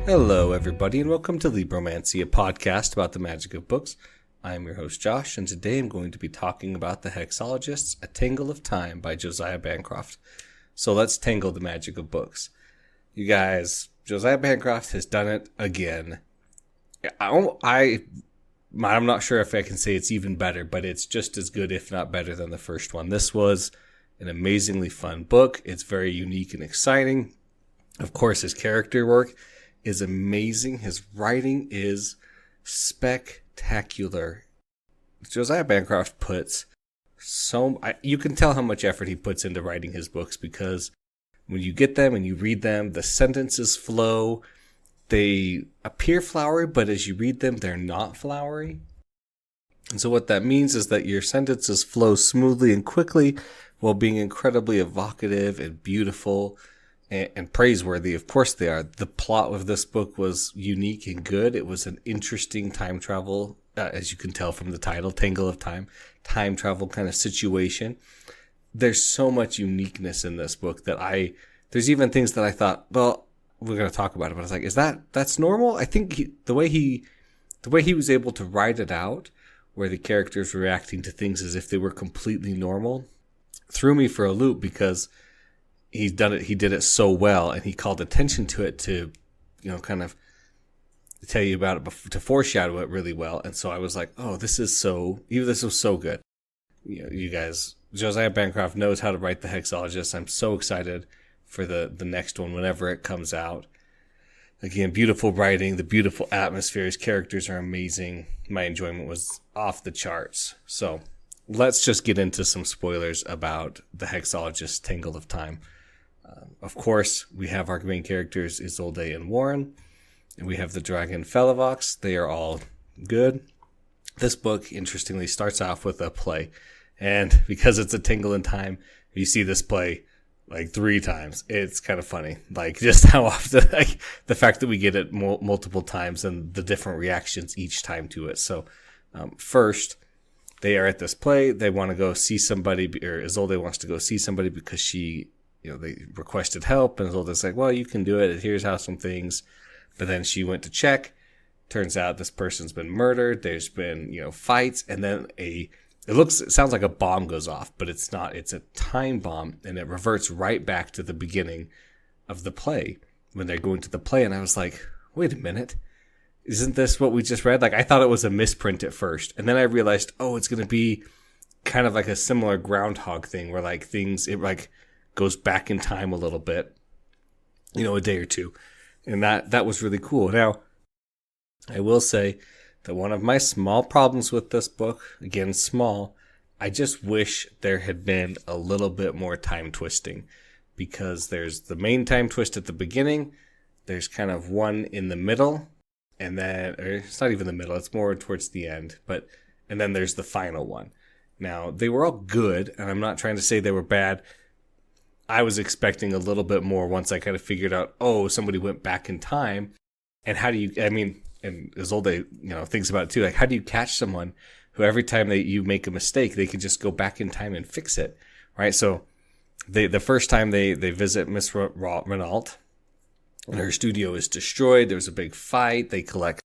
Hello, everybody, and welcome to Libromancy, a podcast about the magic of books. I am your host, Josh, and today I'm going to be talking about the Hexologists, A Tangle of Time by Josiah Bancroft. So let's tangle the magic of books. You guys, Josiah Bancroft has done it again. I'm not sure if I can say it's even better, but it's just as good, if not better, than the first one. This was an amazingly fun book. It's very unique and exciting. Of course, his character work is amazing. His writing is spectacular. Josiah Bancroft puts you can tell how much effort he puts into writing his books, because when you get them and you read them, the sentences flow. They appear flowery, but as you read them, they're not flowery. And so what that means is that your sentences flow smoothly and quickly while being incredibly evocative and beautiful and praiseworthy. Of course they are. The plot of this book was unique and good. It was an interesting time travel, as you can tell from the title, Tangle of Time, time travel kind of situation. There's so much uniqueness in this book that there's even things that I thought, well, we're going to talk about it, but I was like, that's normal? I think the way he was able to write it out, where the characters were reacting to things as if they were completely normal, threw me for a loop, because he did it so well, and he called attention to it to, kind of tell you about it, to foreshadow it really well. And so I was like, oh, this was so good. You guys, Josiah Bancroft knows how to write the Hexologists. I'm so excited for the next one whenever it comes out. Again, beautiful writing, the beautiful atmosphere. His characters are amazing. My enjoyment was off the charts. So let's just get into some spoilers about the Hexologist Tangle of Time. Of course, we have our main characters, Isolde and Warren, and we have the dragon Felavox. They are all good. This book, interestingly, starts off with a play, and because it's a Tangle in Time, you see this play like 3 times. It's kind of funny, like just how often, like the fact that we get it multiple times and the different reactions each time to it. So first, they are at this play. They want to go see somebody, or Isolde wants to go see somebody because they requested help, and Isolde's like, well, you can do it. Here's how some things. But then she went to check. Turns out this person's been murdered. There's been, fights, and then it sounds like a bomb goes off, but it's not. It's a time bomb, and it reverts right back to the beginning of the play when they're going to the play. And I was like, wait a minute. Isn't this what we just read? Like, I thought it was a misprint at first. And then I realized, oh, it's going to be kind of like a similar Groundhog thing where it goes back in time a little bit, a day or two. And that was really cool. Now, I will say that one of my small problems with this book, again, small, I just wish there had been a little bit more time twisting, because there's the main time twist at the beginning. There's kind of one in the middle. And then, or it's not even the middle, it's more towards the end. And then there's the final one. Now, they were all good, and I'm not trying to say they were bad. I was expecting a little bit more once I kind of figured out, oh, somebody went back in time. And and Isolde, thinks about it too. Like, how do you catch someone who every time you make a mistake, they can just go back in time and fix it, right? So the first time they visit Miss Renault, and her studio is destroyed. There's a big fight. They collect,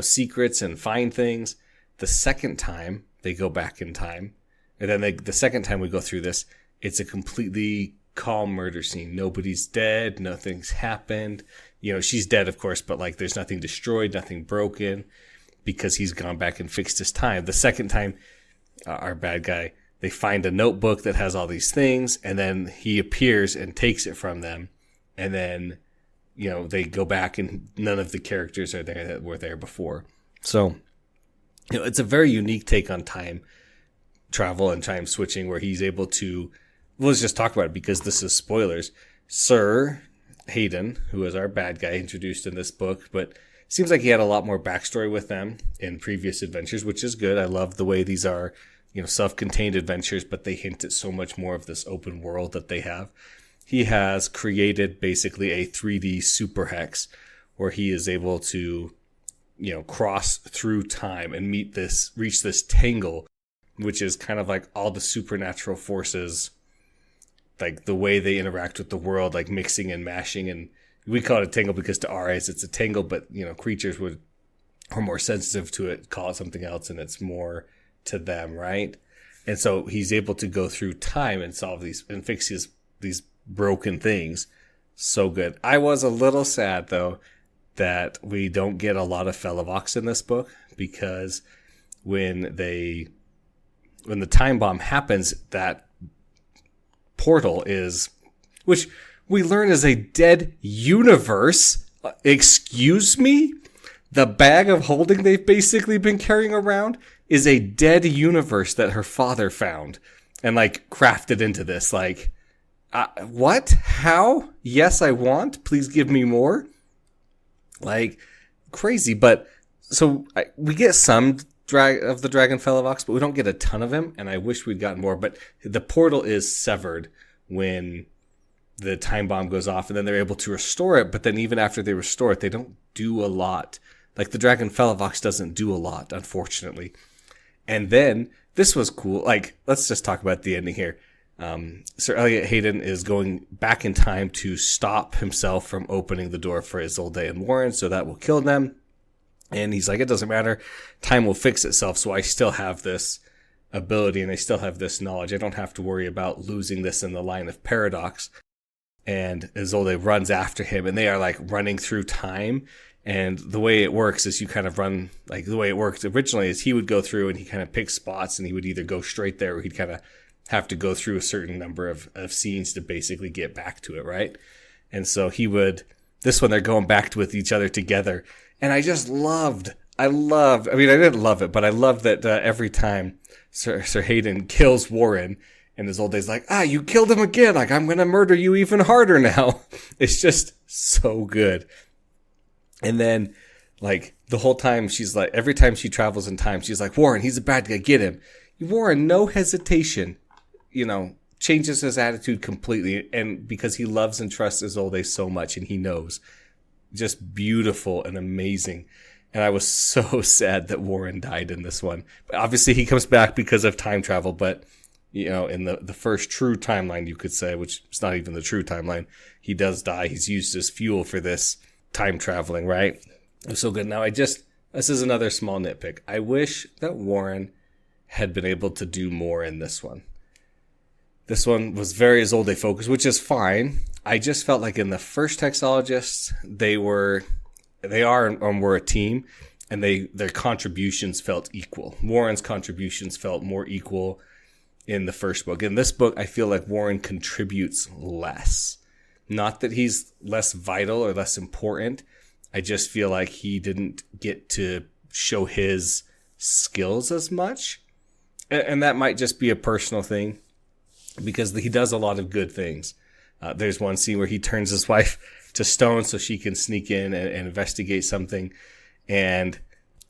secrets and find things. The second time they go back in time, and then the second time we go through this, it's a completely calm murder scene. Nobody's dead. Nothing's happened. She's dead, of course, but like there's nothing destroyed, nothing broken, because he's gone back and fixed his time. The second time, our bad guy, they find a notebook that has all these things, and then he appears and takes it from them, and then they go back and none of the characters are there that were there before. So, it's a very unique take on time travel and time switching, where he's able to, let's just talk about it because this is spoilers. Sir Hayden, who is our bad guy introduced in this book, but it seems like he had a lot more backstory with them in previous adventures, which is good. I love the way these are, self-contained adventures, but they hint at so much more of this open world that they have. He has created basically a 3D super hex where he is able to, cross through time and reach this tangle, which is kind of like all the supernatural forces, like the way they interact with the world, like mixing and mashing and we call it a tangle because to our eyes it's a tangle, but creatures are more sensitive to it, call it something else, and it's more to them, right? And so he's able to go through time and solve these and fix these broken things. So good. I was a little sad though that we don't get a lot of Felivox in this book, because when the time bomb happens, that portal is, which we learn is a dead universe. Excuse me? The bag of holding they've basically been carrying around is a dead universe that her father found and crafted into this. What? How? Yes, I want. Please give me more. Crazy. But so we get some of the Dragon Felivox, but we don't get a ton of him. And I wish we'd gotten more. But the portal is severed when the time bomb goes off, and then they're able to restore it. But then even after they restore it, they don't do a lot. The Dragon Felivox doesn't do a lot, unfortunately. And then this was cool. Let's just talk about the ending here. Sir Elliot Hayden is going back in time to stop himself from opening the door for Isolde and Warren, so that will kill them. And he's like, it doesn't matter. Time will fix itself, so I still have this ability and I still have this knowledge. I don't have to worry about losing this in the line of paradox. And Isolde runs after him, and they are running through time. And the way it works is you kind of run, the way it worked originally is he would go through and he kind of picks spots, and he would either go straight there or he'd kind of have to go through a certain number of scenes to basically get back to it, right? And so this one they're going back with each other together. And I didn't love it, but I love that every time Sir Hayden kills Warren, and Isolde's like, you killed him again. I'm going to murder you even harder now. It's just so good. And then, the whole time she's every time she travels in time, she's like, Warren, he's a bad guy, get him. Warren, no hesitation, changes his attitude completely. And because he loves and trusts Isolde so much, and he knows. Just beautiful and amazing. And I was so sad that Warren died in this one. But obviously he comes back because of time travel, but in the first true timeline, you could say, which is not even the true timeline, he does die. He's used as fuel for this time traveling, right? It was so good. Now this is another small nitpick. I wish that Warren had been able to do more in this one. This one was very Isolde focused, which is fine. I just felt like in the first Hexologists, they were a team, and their contributions felt equal. Warren's contributions felt more equal in the first book. In this book, I feel like Warren contributes less. Not that he's less vital or less important. I just feel like he didn't get to show his skills as much. And that might just be a personal thing, because he does a lot of good things. There's one scene where he turns his wife to stone so she can sneak in and investigate something. And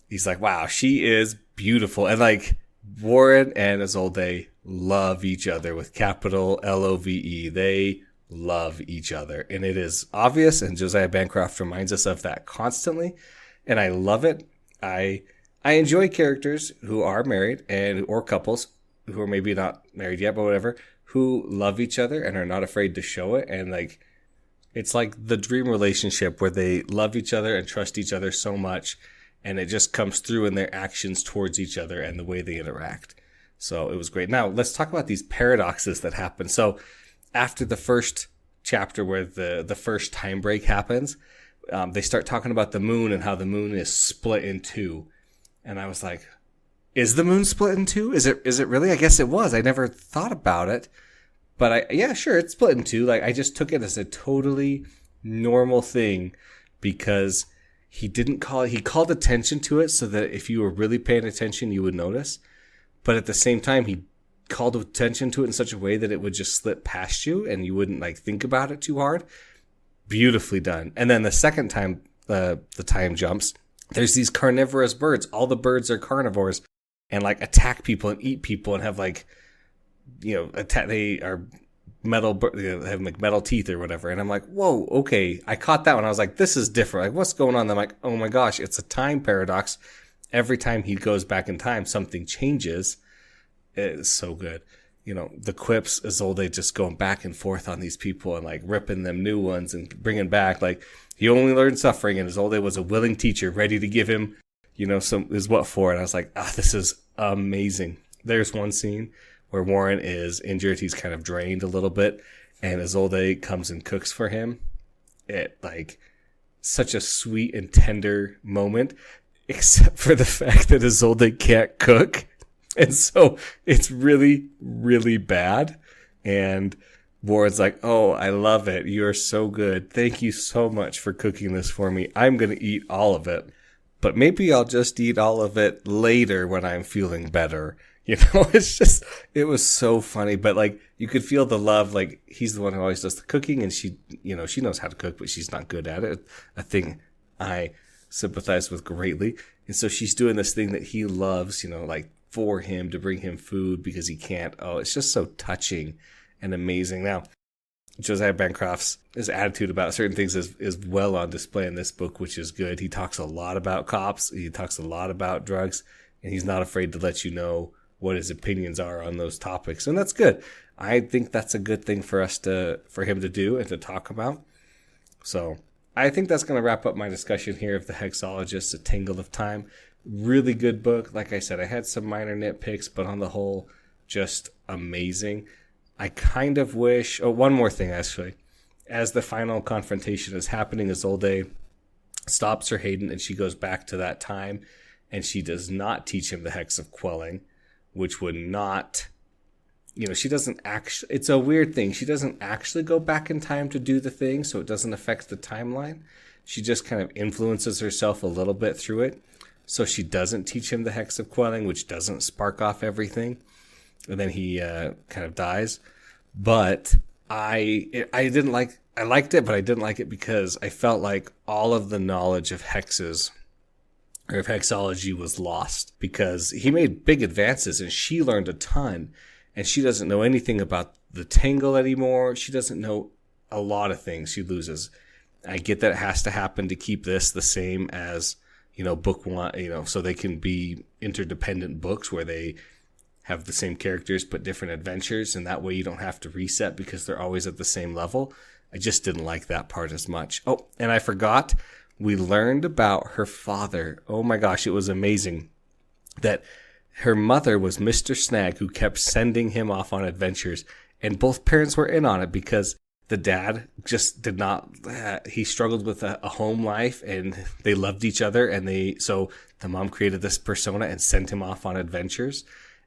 he's like, wow, she is beautiful. And Warren and Isolde love each other with capital Love. They love each other. And it is obvious. And Josiah Bancroft reminds us of that constantly. And I love it. I enjoy characters who are married or couples who are maybe not married yet, but whatever, who love each other and are not afraid to show it. And it's like the dream relationship where they love each other and trust each other so much, and it just comes through in their actions towards each other and the way they interact. So it was great. Now let's talk about these paradoxes that happen. So after the first chapter where the first time break happens, they start talking about the moon and how the moon is split in two. And I was like, is the moon split in two? Is it really? I guess it was. I never thought about it. But yeah, sure, it's split in two. I just took it as a totally normal thing, because he called attention to it so that if you were really paying attention, you would notice. But at the same time, he called attention to it in such a way that it would just slip past you and you wouldn't think about it too hard. Beautifully done. And then the second time the time jumps, there's these carnivorous birds. All the birds are carnivores and attack people and eat people and have they are metal, have metal teeth or whatever. And I'm like, whoa, okay. I caught that one. I was like, this is different. What's going on? I'm like, oh my gosh, it's a time paradox. Every time he goes back in time, something changes. It's so good. the quips, Isolde just going back and forth on these people and like ripping them new ones and bringing back, like, he only learned suffering, and Isolde was a willing teacher ready to give him, some is what for. And I was like, this is amazing. There's one scene where Warren is injured. He's kind of drained a little bit, and Isolde comes and cooks for him. It, like, such a sweet and tender moment, except for the fact that Isolde can't cook. And so it's really, really bad. And Warren's like, oh, I love it. You're so good. Thank you so much for cooking this for me. I'm going to eat all of it. But maybe I'll just eat all of it later when I'm feeling better. It was so funny. But, like, you could feel the love. Like, he's the one who always does the cooking, and she knows how to cook, but she's not good at it. A thing I sympathize with greatly. And so she's doing this thing that he loves, like, for him, to bring him food because he can't. Oh, it's just so touching and amazing. Now, Josiah Bancroft's his attitude about certain things is well on display in this book, which is good. He talks a lot about cops. He talks a lot about drugs, and he's not afraid to let you know what his opinions are on those topics. And that's good. I think that's a good thing for him to do and to talk about. So I think that's going to wrap up my discussion here of the Hexologists, A Tangle of Time. Really good book. Like I said, I had some minor nitpicks, but on the whole, just amazing. I kind of wish... Oh, one more thing, actually. As the final confrontation is happening, Isolde stops her Hayden, and she goes back to that time, and she does not teach him the Hex of Quelling, which would not... she doesn't actually... It's a weird thing. She doesn't actually go back in time to do the thing, so it doesn't affect the timeline. She just kind of influences herself a little bit through it. So she doesn't teach him the Hex of Quelling, which doesn't spark off everything. And then he kind of dies. But I liked it, but I didn't like it because I felt like all of the knowledge of hexes or of hexology was lost, because he made big advances and she learned a ton, and she doesn't know anything about the Tangle anymore. She doesn't know a lot of things. She loses. I get that it has to happen to keep this the same as, book one, so they can be interdependent books where they have the same characters but different adventures, and that way you don't have to reset because they're always at the same level. I just didn't like that part as much. Oh, and I forgot, we learned about her father. Oh my gosh, it was amazing that her mother was Mr. Snag, who kept sending him off on adventures, and both parents were in on it because the dad just did not, he struggled with a home life, and they loved each other. And so the mom created this persona and sent him off on adventures.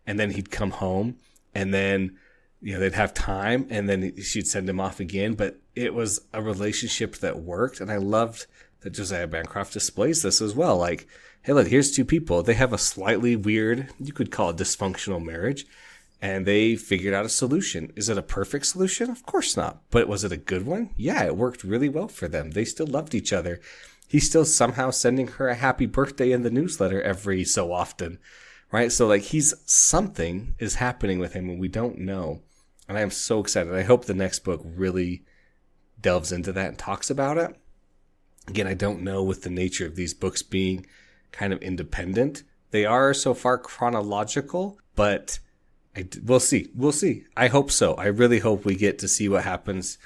And then he'd come home, and then, they'd have time, and then she'd send him off again. But it was a relationship that worked. And I loved that Josiah Bancroft displays this as well. Like, hey, look, here's two people. They have a slightly weird, you could call it dysfunctional marriage. And they figured out a solution. Is it a perfect solution? Of course not. But was it a good one? Yeah, it worked really well for them. They still loved each other. He's still somehow sending her a happy birthday in the newsletter every so often, right? So, like, something is happening with him and we don't know. And I am so excited. I hope the next book really delves into that and talks about it. Again, I don't know, with the nature of these books being kind of independent. They are so far chronological, but... We'll see. I hope so. I really hope we get to see what happens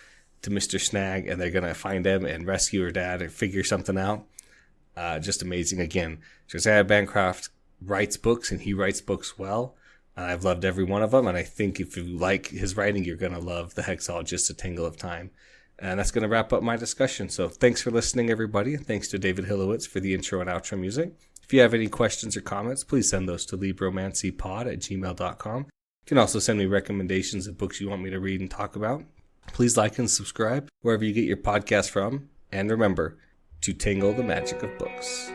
to Mr. Snag, and they're going to find him and rescue her dad and figure something out. Just amazing. Again, Josiah Bancroft writes books, and he writes books well. I've loved every one of them, and I think if you like his writing, you're going to love The Hexologists, A Tangle of Time. And that's going to wrap up my discussion. So thanks for listening, everybody. Thanks to David Hillowitz for the intro and outro music. If you have any questions or comments, please send those to libromancypod@gmail.com. You can also send me recommendations of books you want me to read and talk about. Please like and subscribe wherever you get your podcast from. And remember to tangle the magic of books.